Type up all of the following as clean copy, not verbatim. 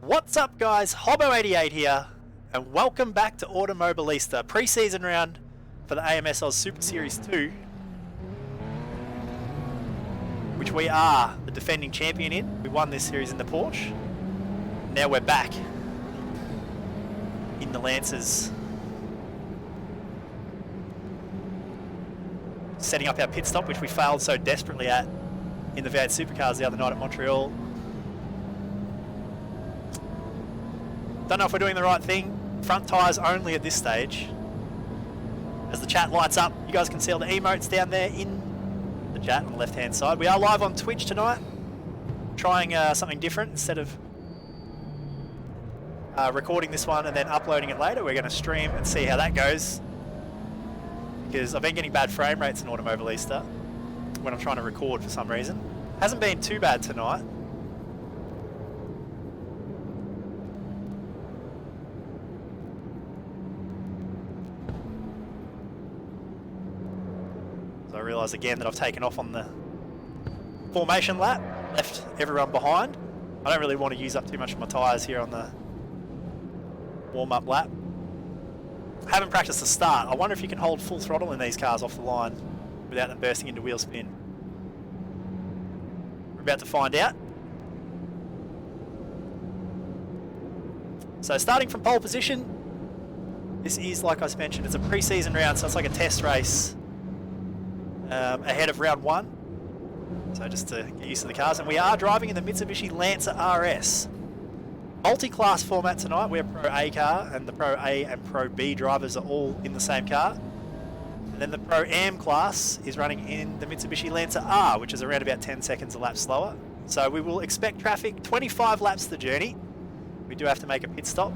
What's up guys, Hobo88 here, and welcome back to Autmobilista, pre-season round for the AMSOZ Super Series 2, which we are the defending champion in. We won this series in the Porsche. Now we're back in the Lancers, setting up our pit stop, which we failed so desperately at in the V8 Supercars the other night at Montreal. Don't know if we're doing the right thing. Front tyres only at this stage. As the chat lights up, you guys can see all the emotes down there in the chat on the left hand side. We are live on Twitch tonight, trying something different. Instead of recording this one and then uploading it later, we're going to stream and see how that goes, because I've been getting bad frame rates in Autmobilista when I'm trying to record for some reason. Hasn't been too bad tonight. I realise again that I've taken off on the formation lap, left everyone behind. I don't really want to use up too much of my tyres here on the warm-up lap. Haven't practiced the start. I wonder if you can hold full throttle in these cars off the line without them bursting into wheel spin. We're about to find out. So starting from pole position, this is, like I mentioned, it's a pre-season round, so it's like a test race ahead of round one, so just to get used to the cars. And we are driving in the Mitsubishi Lancer RS. Multi-class format tonight. We're Pro A car, and the Pro A and Pro B drivers are all in the same car. And then the Pro Am class is running in the Mitsubishi Lancer R, which is around about 10 seconds a lap slower. So we will expect traffic, 25 laps the journey. We do have to make a pit stop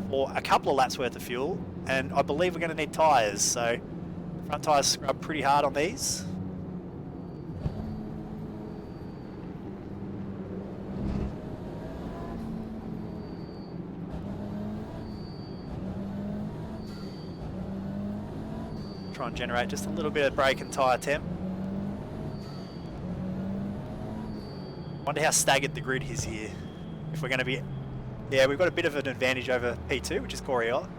for a couple of laps worth of fuel, and I believe we're going to need tyres, so front tyres scrub pretty hard on these. Try and generate just a little bit of brake and tyre temp. Wonder how staggered the grid is here. If we're going to be... Yeah, we've got a bit of an advantage over P2, which is Corio.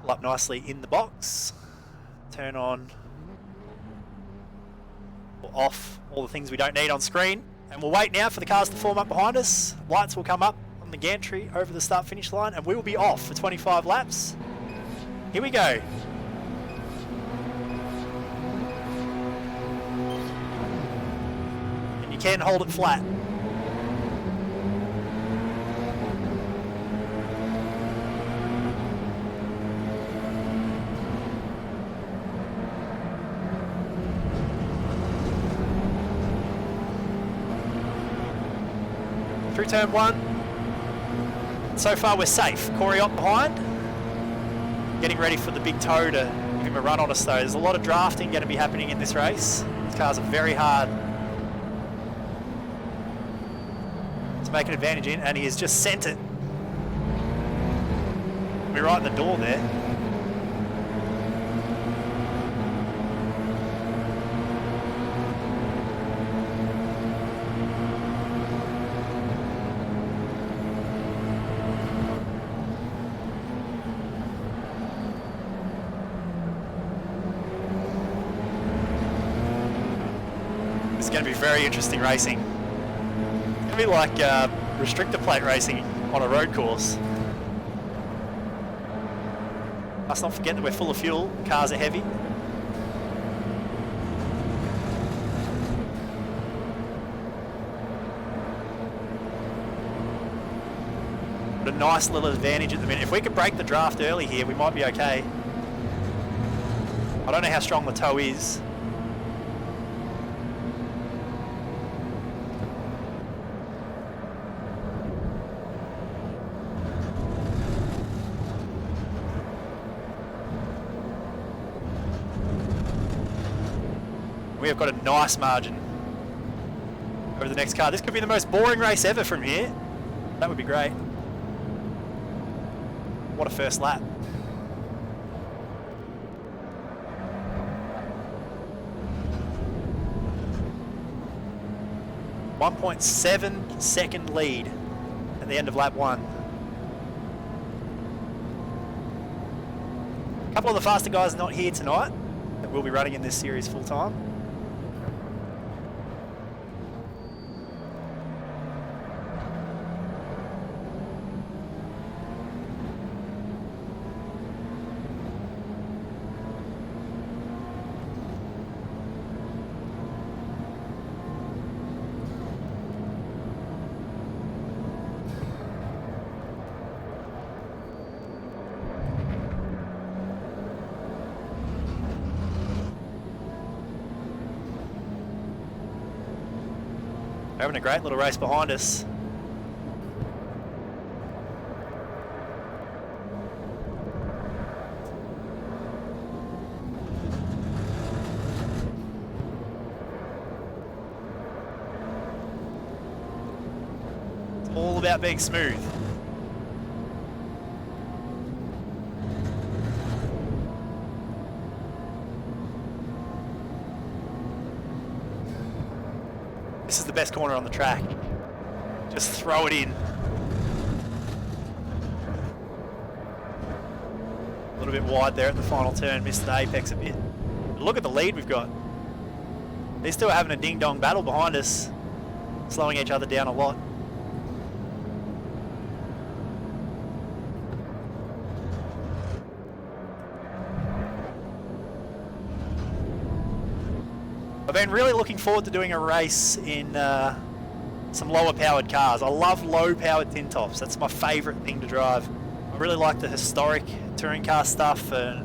Pull up nicely in the box. Turn on or off all the things we don't need on screen. And we'll wait now for the cars to form up behind us. Lights will come up on the gantry over the start-finish line, and we will be off for 25 laps. Here we go. And you can hold it flat. Through turn one. So far we're safe. Corey up behind. Getting ready for the big toe to give him a run on us though. There's a lot of drafting going to be happening in this race. These cars are very hard to make an advantage in, and he has just sent it. We're right in the door there. It's going to be very interesting racing. It's going to be like restrictor plate racing on a road course. Must not forget that we're full of fuel, cars are heavy. Got a nice little advantage at the minute. If we could break the draft early here, we might be okay. I don't know how strong the toe is. We have got a nice margin over the next car. This could be the most boring race ever from here. That would be great. What a first lap. 1.7 second lead at the end of lap 1. A couple of the faster guys not here tonight that will be running in this series full time. Having a great little race behind us. It's all about being smooth. This is the best corner on the track. Just throw it in. A little bit wide there at the final turn, missed the apex a bit. But look at the lead we've got. These two are having a ding-dong battle behind us, slowing each other down a lot. I've been really looking forward to doing a race in some lower powered cars. I love low powered tin tops. That's my favourite thing to drive. I really like the historic touring car stuff and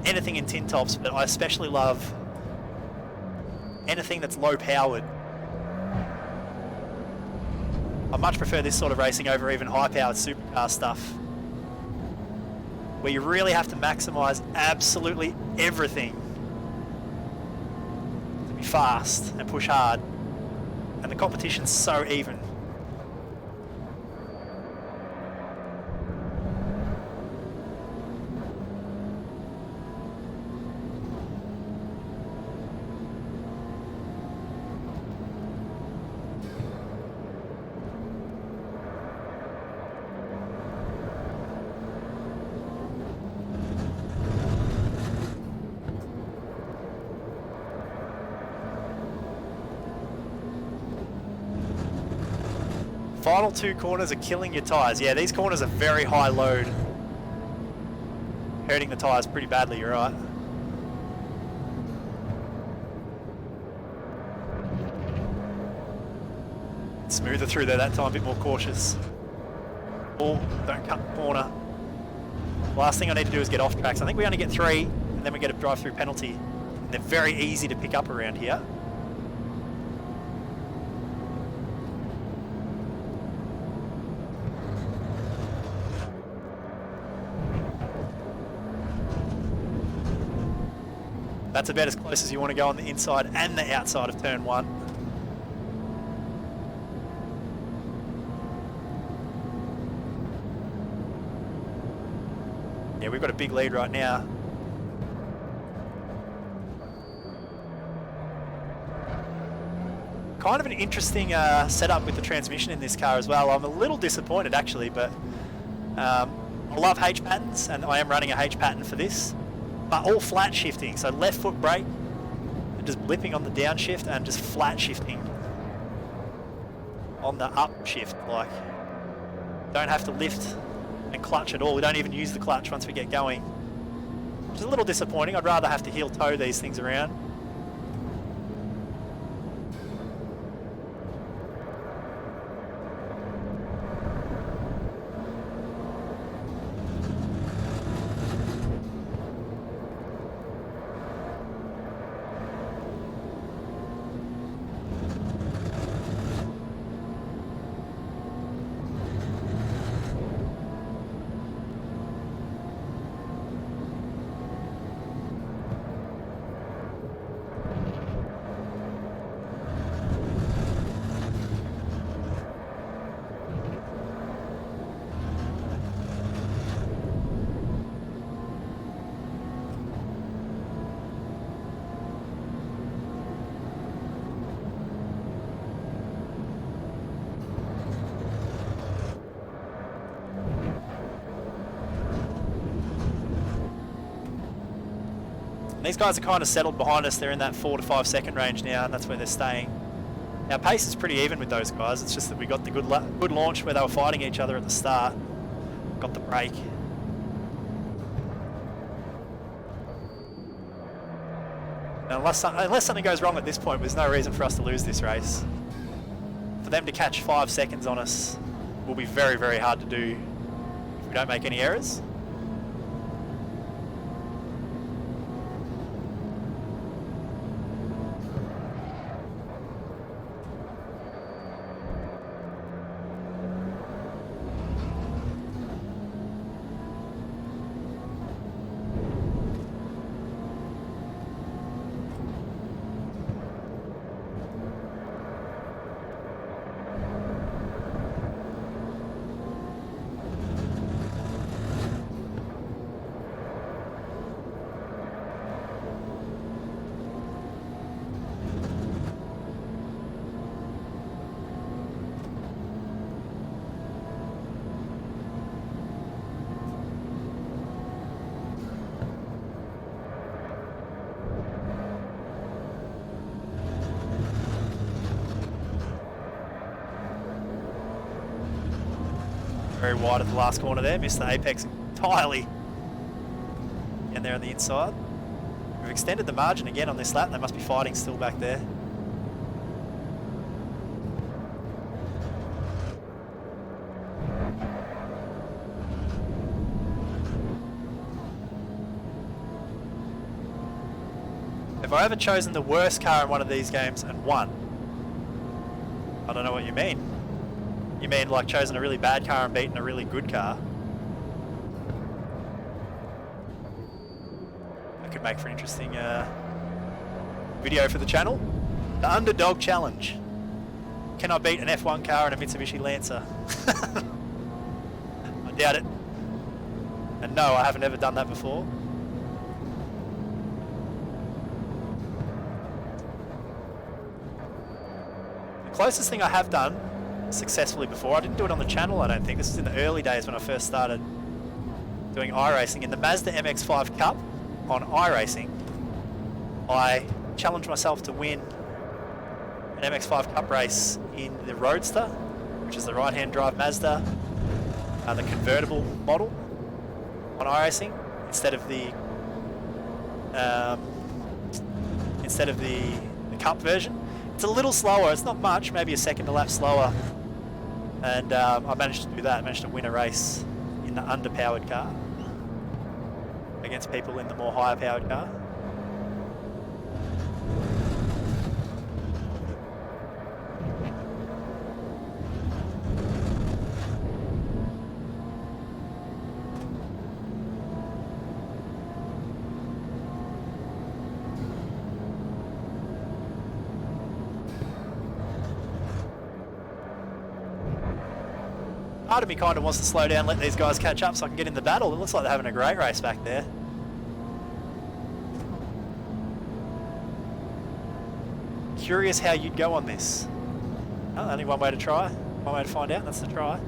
anything in tin tops, but I especially love anything that's low powered. I much prefer this sort of racing over even high powered supercar stuff, where you really have to maximise absolutely everything be fast and push hard, and the competition's so even. Final 2 corners are killing your tyres. Yeah, these corners are very high load. Hurting the tyres pretty badly, you're right. Smoother through there that time, a bit more cautious. Oh, don't cut the corner. Last thing I need to do is get off tracks. I think we only get 3, and then we get a drive-through penalty. And they're very easy to pick up around here. That's about as close as you want to go on the inside and the outside of turn 1. Yeah, we've got a big lead right now. Kind of an interesting setup with the transmission in this car as well. I'm a little disappointed actually, but I love H patterns, and I am running a H pattern for this. But all flat shifting, so left foot brake, and just blipping on the downshift and just flat shifting on the upshift. Like, don't have to lift and clutch at all. We don't even use the clutch once we get going, which is a little disappointing. I'd rather have to heel toe these things around. These guys are kind of settled behind us. They're in that 4 to 5 second range now, and that's where they're staying. Our pace is pretty even with those guys. It's just that we got the good launch where they were fighting each other at the start. Got the break. Now, unless something goes wrong at this point, there's no reason for us to lose this race. For them to catch 5 seconds on us will be very, very hard to do if we don't make any errors. Very wide at the last corner there, missed the apex entirely. And there on the inside. We've extended the margin again on this lap. They must be fighting still back there. Have I ever chosen the worst car in one of these games and won? I don't know what you mean. You mean like chosen a really bad car and beaten a really good car? That could make for an interesting video for the channel. The Underdog Challenge. Can I beat an F1 car and a Mitsubishi Lancer? I doubt it. And no, I haven't ever done that before. The closest thing I have done successfully before, I didn't do it on the channel, I don't think. This is in the early days when I first started doing iRacing. In the Mazda MX-5 Cup on iRacing, I challenged myself to win an MX-5 Cup race in the Roadster, which is the right-hand drive Mazda, the convertible model on iRacing, instead of the Cup version. It's a little slower, it's not much, maybe a second a lap slower. And I managed to do that. I managed to win a race in the underpowered car against people in the more higher powered car. Part of me kind of wants to slow down, let these guys catch up so I can get in the battle. It looks like they're having a great race back there. Curious how you'd go on this. Oh, only one way to try, one way to find out, that's the try.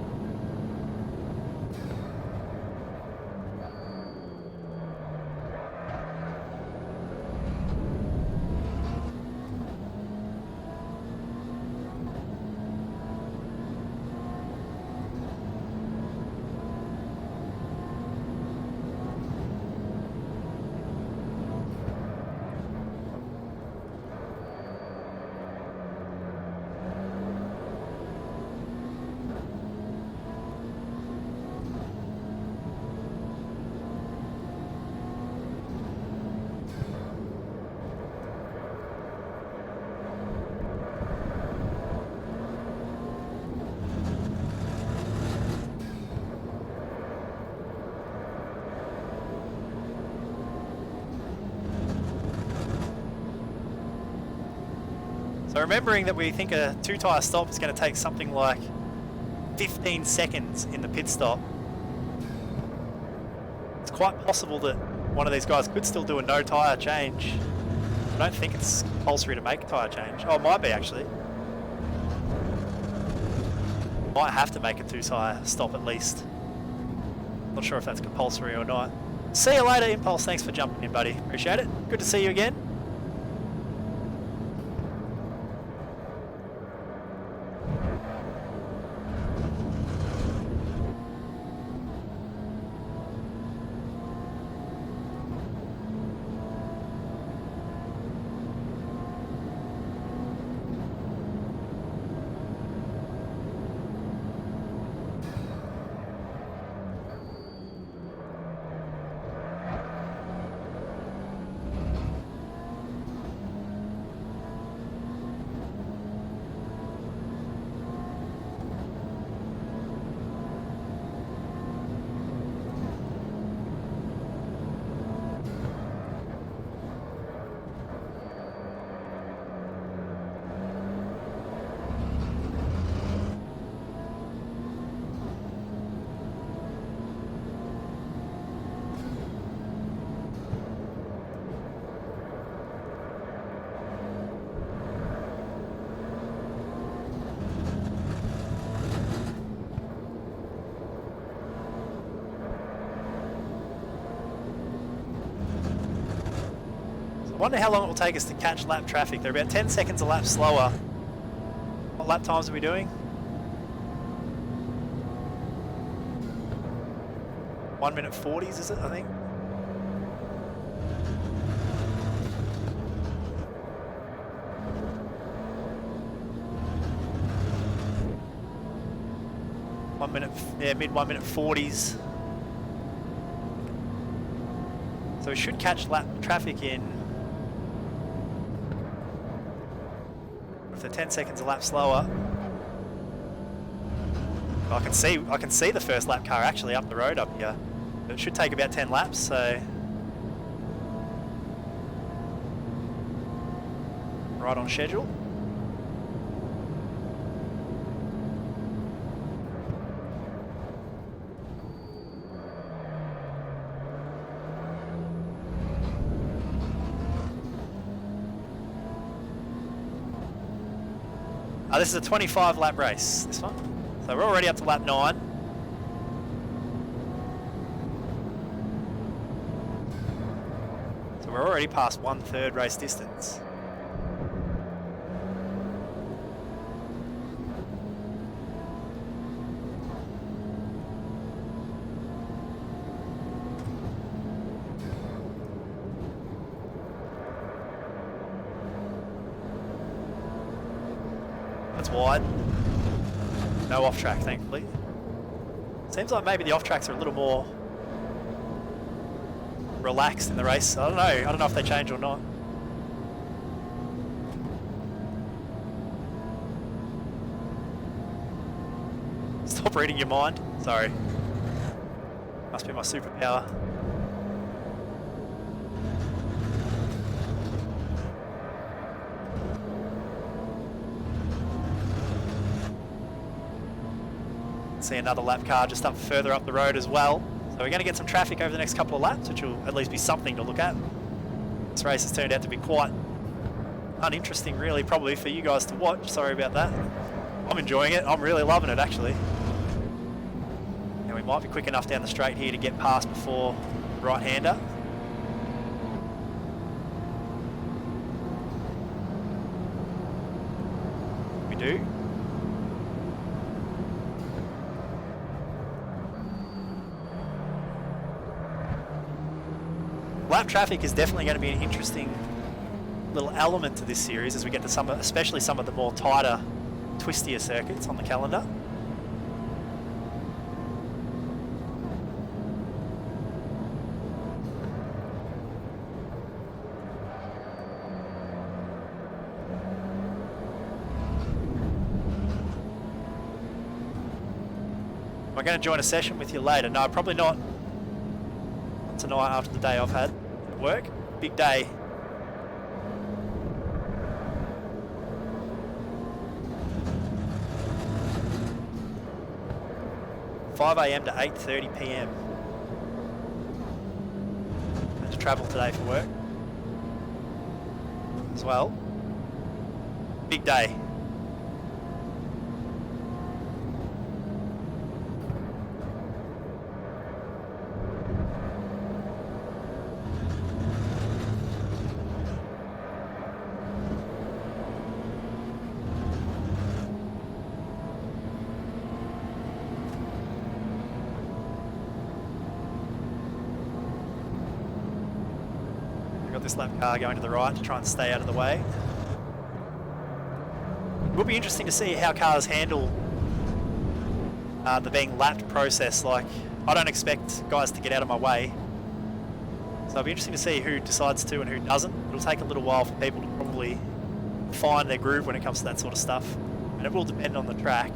So remembering that we think a two-tyre stop is going to take something like 15 seconds in the pit stop, it's quite possible that one of these guys could still do a no-tyre change. I don't think it's compulsory to make a tyre change. Oh, it might be actually. Might have to make a two-tyre stop at least. Not sure if that's compulsory or not. See you later, Impulse. Thanks for jumping in, buddy. Appreciate it. Good to see you again. I wonder how long it will take us to catch lap traffic. They're about 10 seconds a lap slower. What lap times are we doing? 1 minute 40s, is it, I think? Mid 1 minute 40s. So we should catch lap traffic in. If they're 10 seconds a lap slower. I can see the first lap car actually up the road up here. It should take about 10 laps, so right on schedule. This is a 25 lap race, this one. So we're already up to lap 9. So we're already past 1/3 race distance. That's wide. No off track, thankfully. Seems like maybe the off tracks are a little more relaxed in the race. I don't know. I don't know if they change or not. Stop reading your mind. Sorry. Must be my superpower. See another lap car just up further up the road as well. So we're going to get some traffic over the next couple of laps, which will at least be something to look at. This race has turned out to be quite uninteresting, really, probably for you guys to watch. Sorry about that. I'm enjoying it. I'm really loving it, actually. And we might be quick enough down the straight here to get past before the right-hander. We do. Lap traffic is definitely going to be an interesting little element to this series as we get to some, especially some of the more tighter, twistier circuits on the calendar. Am I going to join a session with you later? No, probably not. Tonight after the day I've had at work. Big day. (5 a.m. to 8:30 p.m. Had to travel today for work as well. Big day. this lap car going to the right to try and stay out of the way. It will be interesting to see how cars handle the being lapped process. Like, I don't expect guys to get out of my way. So it'll be interesting to see who decides to and who doesn't. It'll take a little while for people to probably find their groove when it comes to that sort of stuff. And it will depend on the track.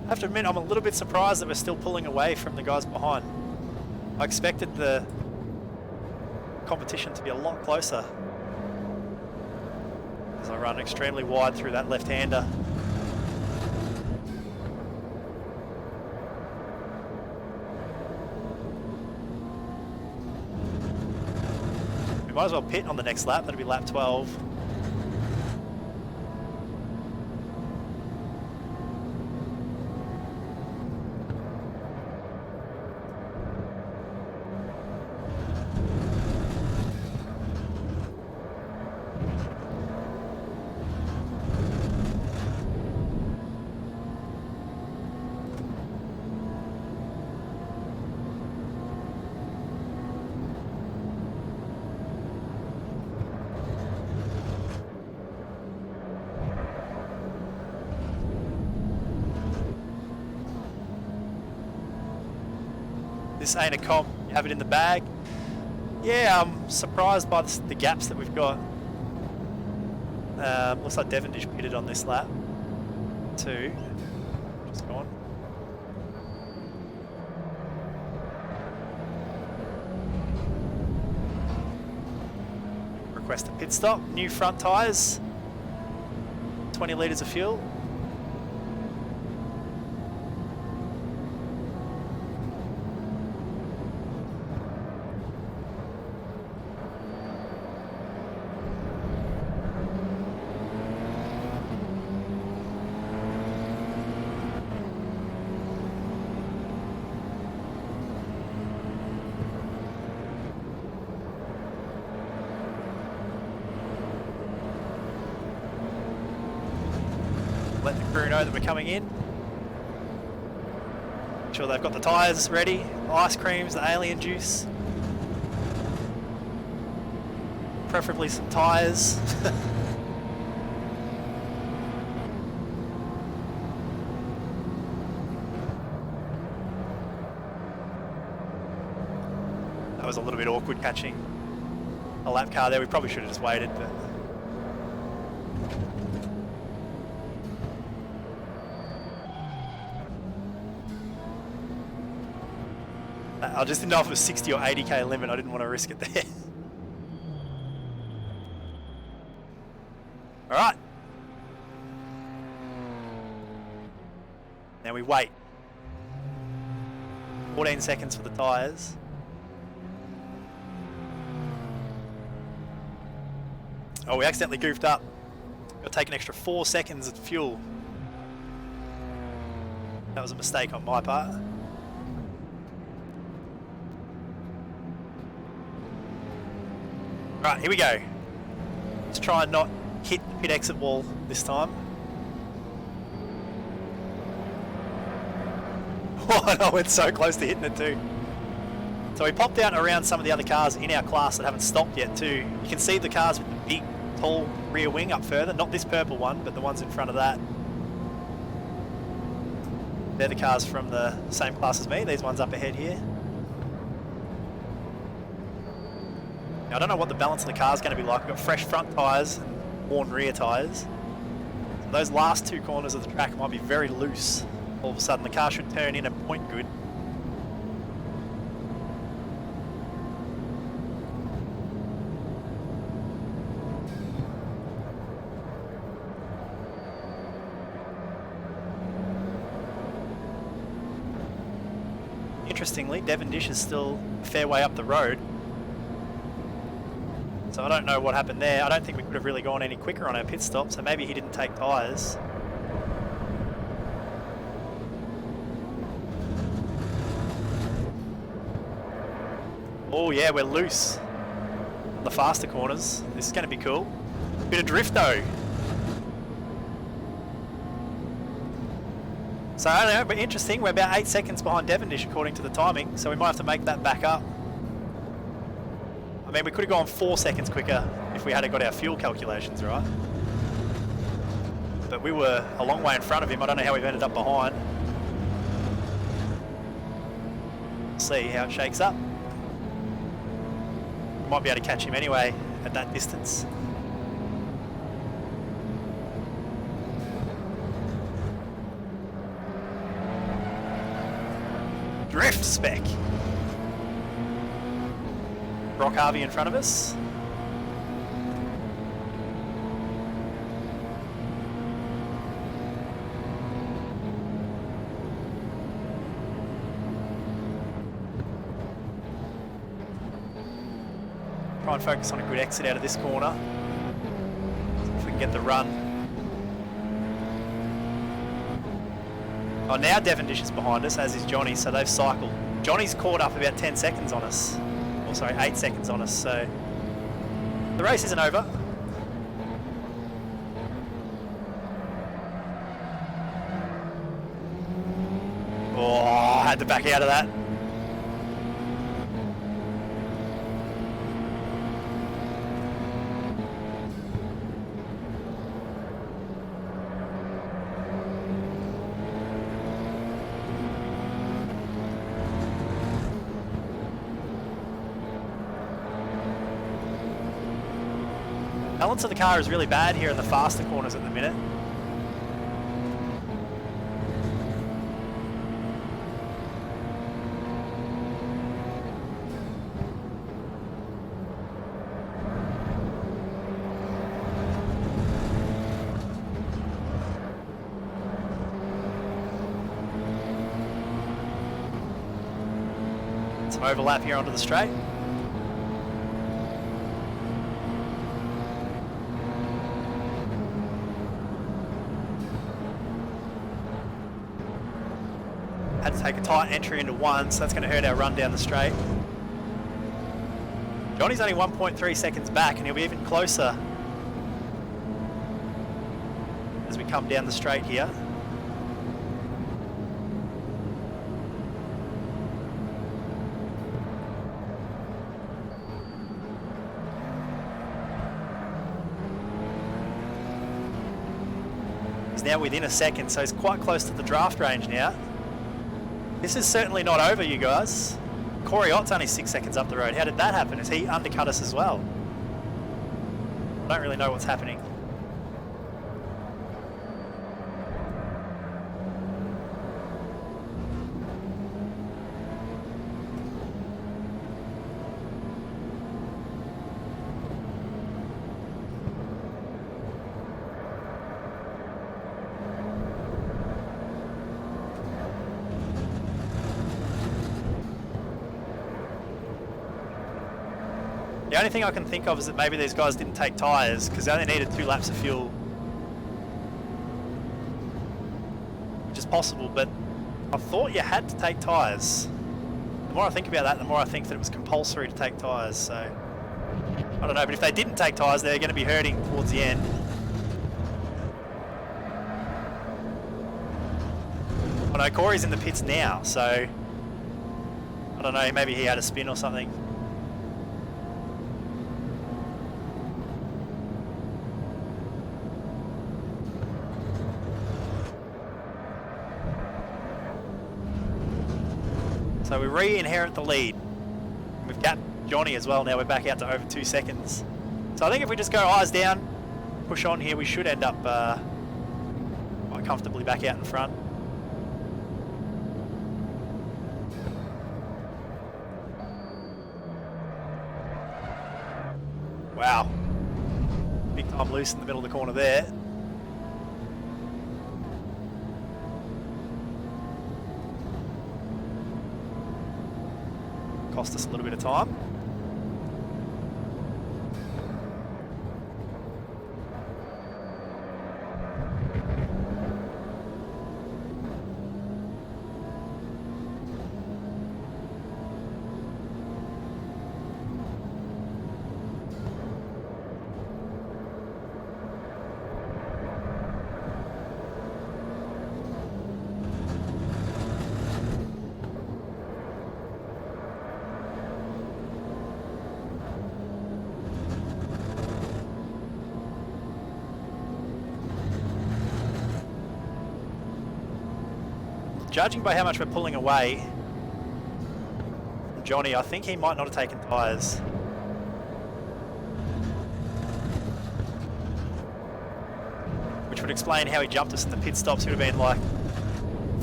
I have to admit, I'm a little bit surprised that we're still pulling away from the guys behind. I expected the competition to be a lot closer as I run extremely wide through that left-hander. We might as well pit on the next lap. That'll be lap 12. This ain't a comp, you have it in the bag. Yeah, I'm surprised by the gaps that we've got. Looks like Devondish pitted on this lap too. Just gone. Request a pit stop. New front tyres. 20 litres of fuel. Let the crew know that we're coming in. Make sure they've got the tyres ready, ice creams, the alien juice. Preferably some tyres. That was a little bit awkward catching a lap car there. We probably should have just waited, but I just didn't know if it was 60 or 80k limit. I didn't want to risk it there. All right. Now we wait. 14 seconds for the tyres. Oh, we accidentally goofed up. Got to take an extra 4 seconds of fuel. That was a mistake on my part. Right, here we go. Let's try and not hit the pit exit wall this time. Oh, I went so close to hitting it too. So we popped out around some of the other cars in our class that haven't stopped yet too. You can see the cars with the big, tall rear wing up further. Not this purple one, but the ones in front of that. They're the cars from the same class as me. These ones up ahead here. Now, I don't know what the balance of the car is going to be like. We've got fresh front tyres and worn rear tyres. So those last two corners of the track might be very loose. All of a sudden the car should turn in and point good. Interestingly, Devondish is still a fair way up the road. So I don't know what happened there. I don't think we could have really gone any quicker on our pit stop, so maybe he didn't take tyres. Oh yeah, we're loose on the faster corners. This is going to be cool. Bit of drift though. So I don't know, but interesting. We're about 8 seconds behind Devendish according to the timing, so we might have to make that back up. I mean, we could have gone 4 seconds quicker if we had got our fuel calculations right. But we were a long way in front of him. I don't know how we've ended up behind. We'll see how it shakes up. We might be able to catch him anyway at that distance. Drift spec. Brock Harvey in front of us. Try and focus on a good exit out of this corner. See if we can get the run. Oh, now Devendish is behind us, as is Johnny, so they've cycled. Johnny's caught up about 10 seconds on us. Oh, sorry, 8 seconds on us, so the race isn't over. Oh, I had to back out of that. Balance of the car is really bad here in the faster corners at the minute. Some overlap here onto the straight. Had to take a tight entry into one, so that's going to hurt our run down the straight. Johnny's only 1.3 seconds back, and he'll be even closer as we come down the straight here. He's now within a second, so he's quite close to the draft range now. This is certainly not over, you guys. Corey Ott's only 6 seconds up the road. How did that happen? Has he undercut us as well? I don't really know what's happening. The only thing I can think of is that maybe these guys didn't take tyres because they only needed 2 laps of fuel. Which is possible, but I thought you had to take tyres. The more I think about that, the more I think that it was compulsory to take tyres, so I don't know, but if they didn't take tyres, they're going to be hurting towards the end. I know Corey's in the pits now, so I don't know, maybe he had a spin or something. So we re-inherit the lead. We've got Johnny as well now. We're back out to over 2 seconds. So I think if we just go eyes down, push on here, we should end up quite comfortably back out in front. Wow. Big time loose in the middle of the corner there. Cost us a little bit of time. judging by how much we're pulling away from Johnny, I think he might not have taken tyres. Which would explain how he jumped us in the pit stops. He would have been like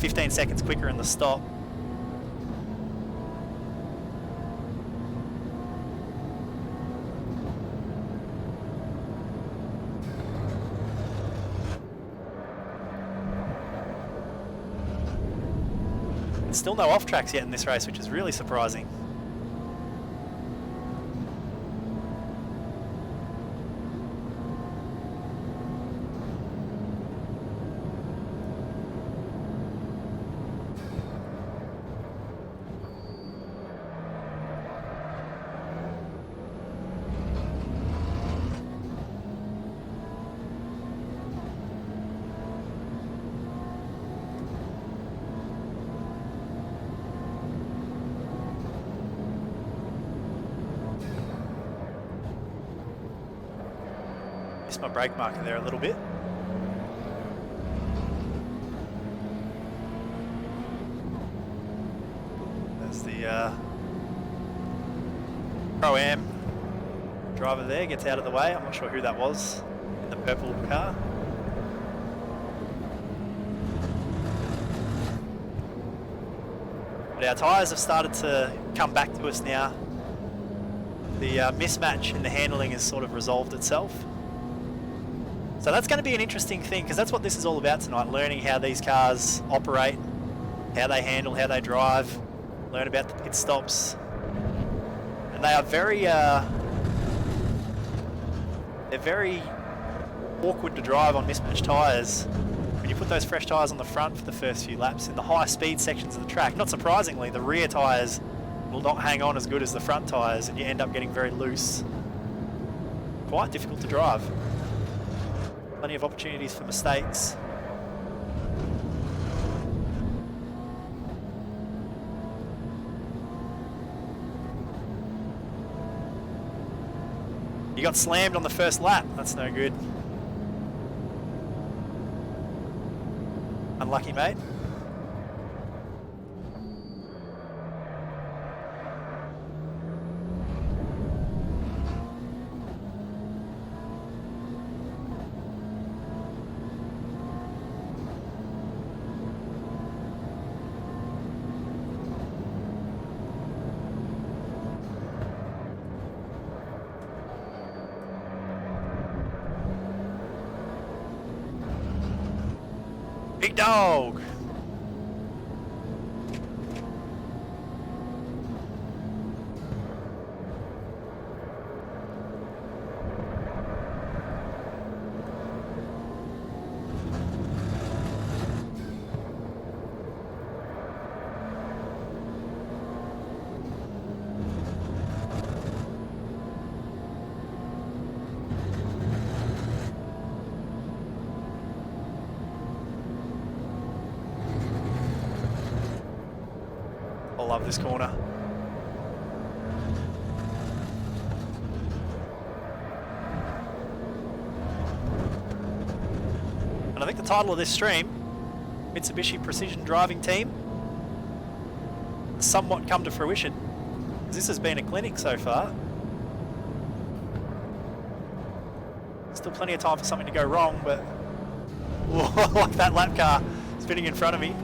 15 seconds quicker in the stop. Still no off tracks yet in this race, which is really surprising. Missed my brake marker there a little bit. There's the Pro-Am driver there, gets out of the way. I'm not sure who that was in the purple car. But our tyres have started to come back to us now. The mismatch in the handling has sort of resolved itself. So that's going to be an interesting thing, because that's what this is all about tonight, learning how these cars operate, how they handle, how they drive, learn about the pit stops. And they are very, they're very awkward to drive on mismatched tyres. When you put those fresh tyres on the front for the first few laps, in the high speed sections of the track, not surprisingly, the rear tyres will not hang on as good as the front tyres, and you end up getting very loose. Quite difficult to drive. Plenty of opportunities for mistakes. You got slammed on the first lap. That's no good. Unlucky, mate. Big dog. I love this corner. And I think the title of this stream, Mitsubishi Precision Driving Team, has somewhat come to fruition. This has been a clinic so far. Still plenty of time for something to go wrong, but like that lap car spinning in front of me.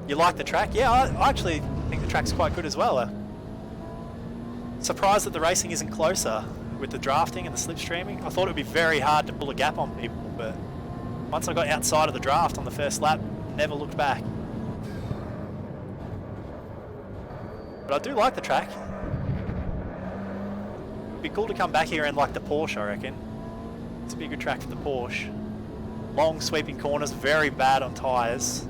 You like the track? Yeah, I actually think the track's quite good as well. Surprised that the racing isn't closer with the drafting and the slipstreaming. I thought it would be very hard to pull a gap on people, but once I got outside of the draft on the first lap, never looked back. But I do like the track. It'd be cool to come back here and like the Porsche, I reckon. This would be a good track for the Porsche. Long sweeping corners, very bad on tyres.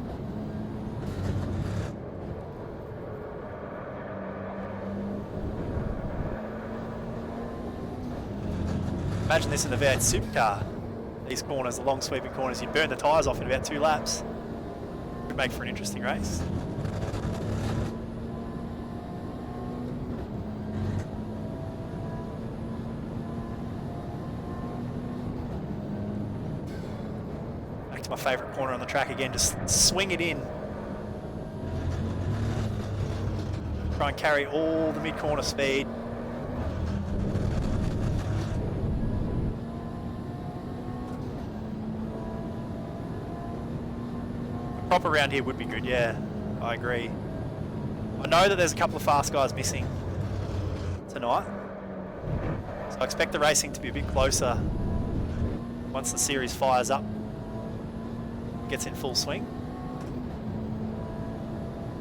Imagine this in the V8 supercar. these corners, the long sweeping corners, you'd burn the tyres off in about 2 laps. Would make for an interesting race. Back to my favourite corner on the track again, just swing it in. Try and carry all the mid-corner speed. A prop around here would be good, yeah, I agree. I know that there's a couple of fast guys missing tonight, so I expect the racing to be a bit closer once the series fires up, gets in full swing.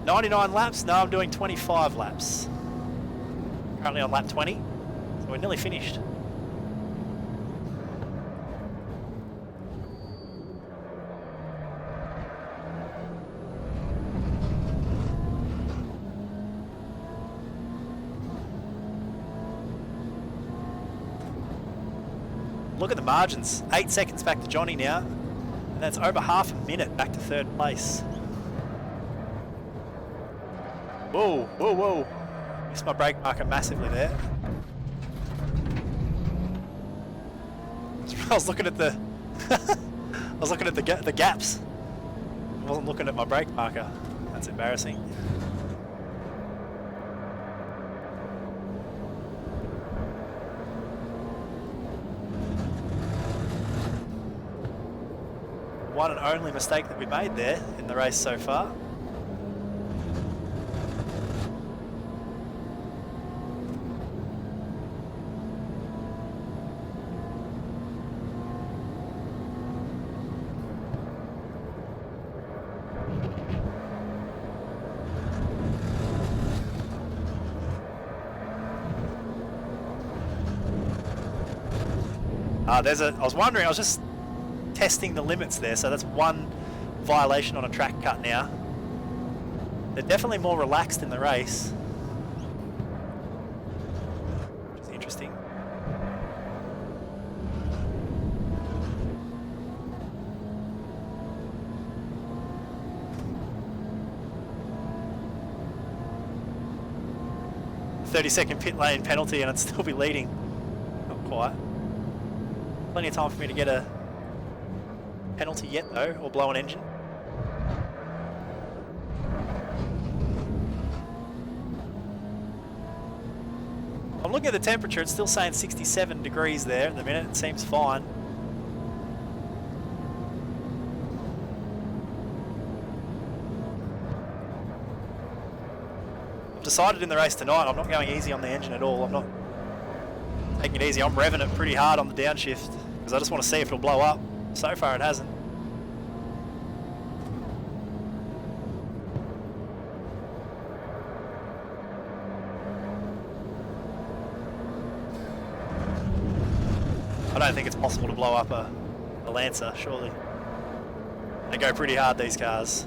99 laps? No, I'm doing 25 laps. Currently on lap 20, so we're nearly finished. Look at the margins. 8 seconds back to Johnny now, and that's over half a minute back to 3rd place. Whoa, whoa, whoa. Missed my brake marker massively there. I was looking at the I was looking at the gaps. I wasn't looking at my brake marker. That's embarrassing. One and only mistake that we made there in the race so far. I was wondering, I was just testing the limits there, so that's 1 violation on a track cut now. They're definitely more relaxed in the race, which is interesting. "30-second pit lane penalty and I'd still be leading." Not quite. Plenty of time for me to get a penalty yet though, or blow an engine. I'm looking at the temperature, it's still saying 67 degrees there at the minute, it seems fine. I've decided in the race tonight I'm not going easy on the engine at all. I'm not taking it easy, I'm revving it pretty hard on the downshift because I just want to see if it'll blow up. So far it hasn't. I don't think it's possible to blow up a Lancer, surely. They go pretty hard, these cars.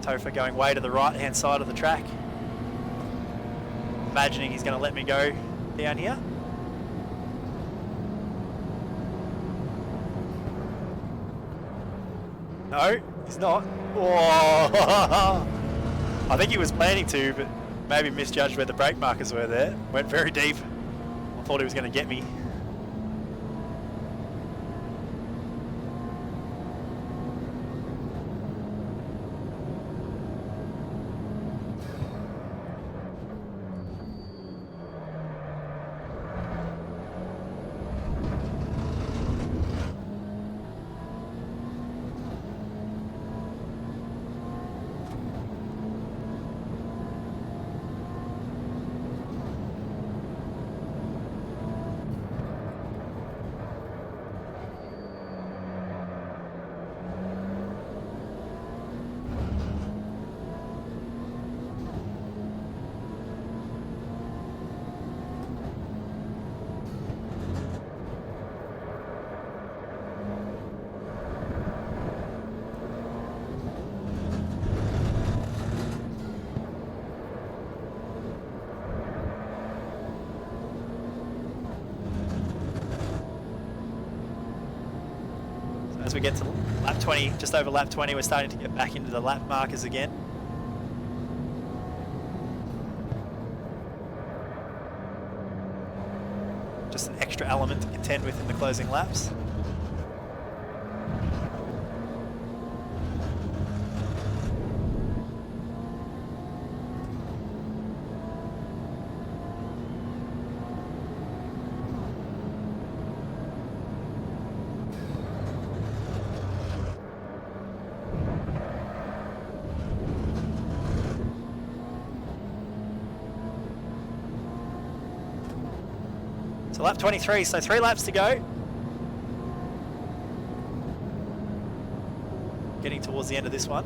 Topher going way to the right hand side of the track. Imagining he's going to let me go down here. No, he's not. Whoa. I think he was planning to, but maybe misjudged where the brake markers were there. Went very deep. I thought he was going to get me. as we get to lap 20, just over lap 20, we're starting to get back into the lap markers again. Just an extra element to contend with in the closing laps. So lap 23, so 3 laps to go. Getting towards the end of this one.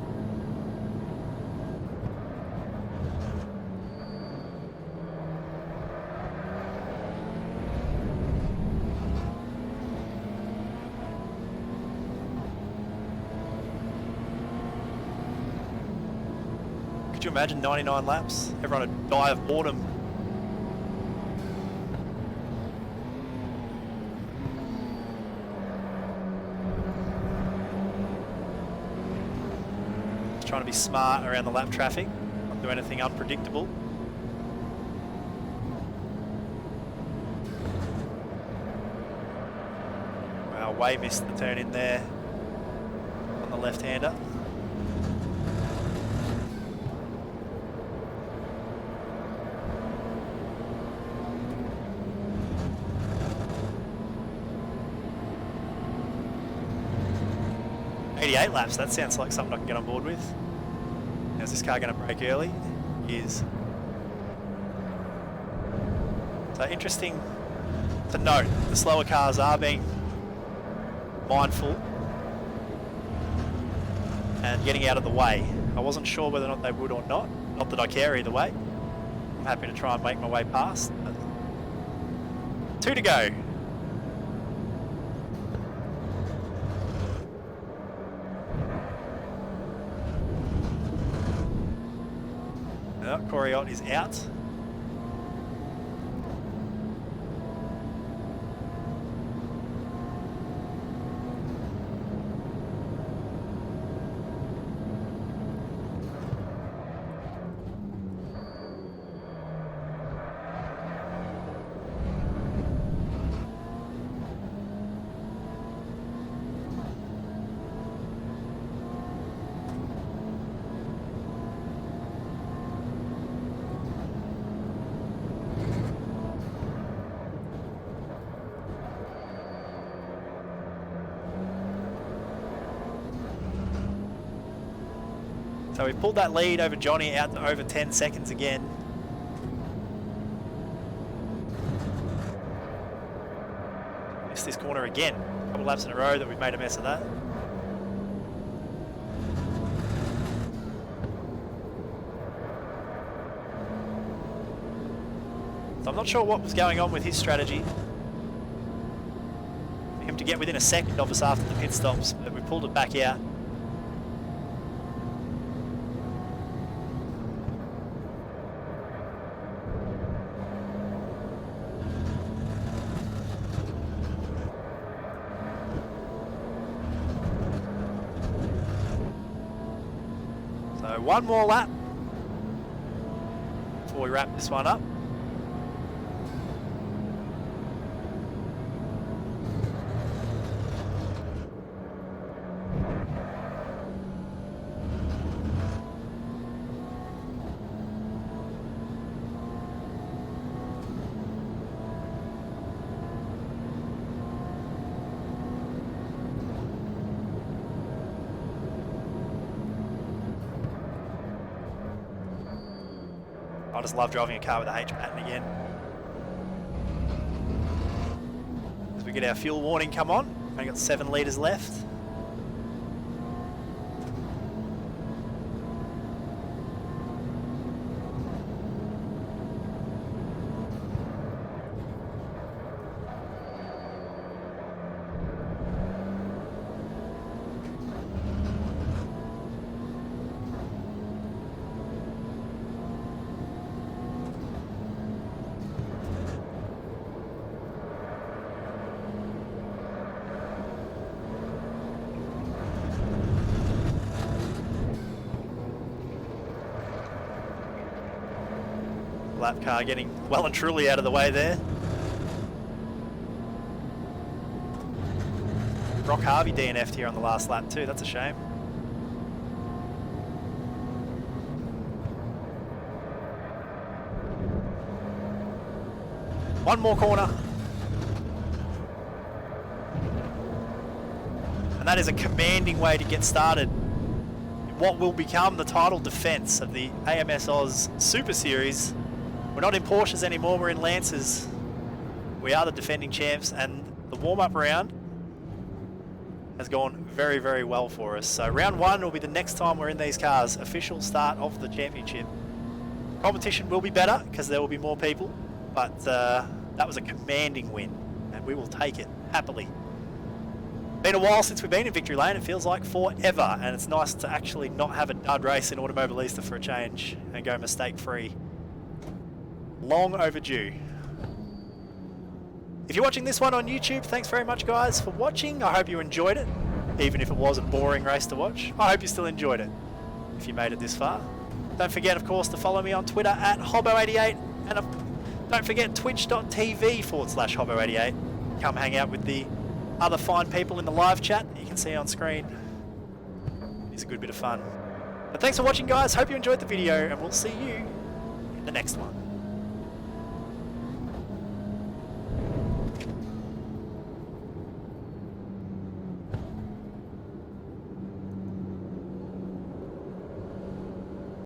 Could you imagine 99 laps? Everyone would die of boredom. Trying to be smart around the lap traffic, not do anything unpredictable. Wow, way missed the turn in there on the left-hander. .88 laps, that sounds like something I can get on board with. Is this car going to brake early? It is. So interesting to note, the slower cars are being mindful and getting out of the way. I wasn't sure whether or not they would or not. Not that I care either way. I'm happy to try and make my way past. 2 to go. Corey is out. So we pulled that lead over Johnny out to over 10 seconds again. Missed this corner again. A couple laps in a row that we've made a mess of that. So I'm not sure what was going on with his strategy. For him to get within a second of us after the pit stops, but we pulled it back out. One more lap before we wrap this one up. I just love driving a car with a H pattern again. As we get our fuel warning come on, only got 7 litres left. Lap car getting well and truly out of the way there. Brock Harvey DNF'd here on the last lap too, that's a shame. One more corner. And that is a commanding way to get started in what will become the title defense of the AMSOZ Super Series. We're not in Porsches anymore, we're in Lancers. We are the defending champs, and the warm-up round has gone very, very well for us. So round one will be the next time we're in these cars, official start of the championship. Competition will be better because there will be more people, but that was a commanding win, and we will take it happily. Been a while since we've been in victory lane, it feels like forever, and it's nice to actually not have a dud race in Autmobilista for a change and go mistake-free. Long overdue. If you're watching this one on YouTube, thanks very much guys for watching. I hope you enjoyed it, even if it was a boring race to watch. I hope you still enjoyed it, if you made it this far. Don't forget, of course, to follow me on Twitter at Hobbo88, and don't forget twitch.tv/Hobbo88. Come hang out with the other fine people in the live chat that you can see on screen. It's a good bit of fun. But thanks for watching guys, hope you enjoyed the video, and we'll see you in the next one.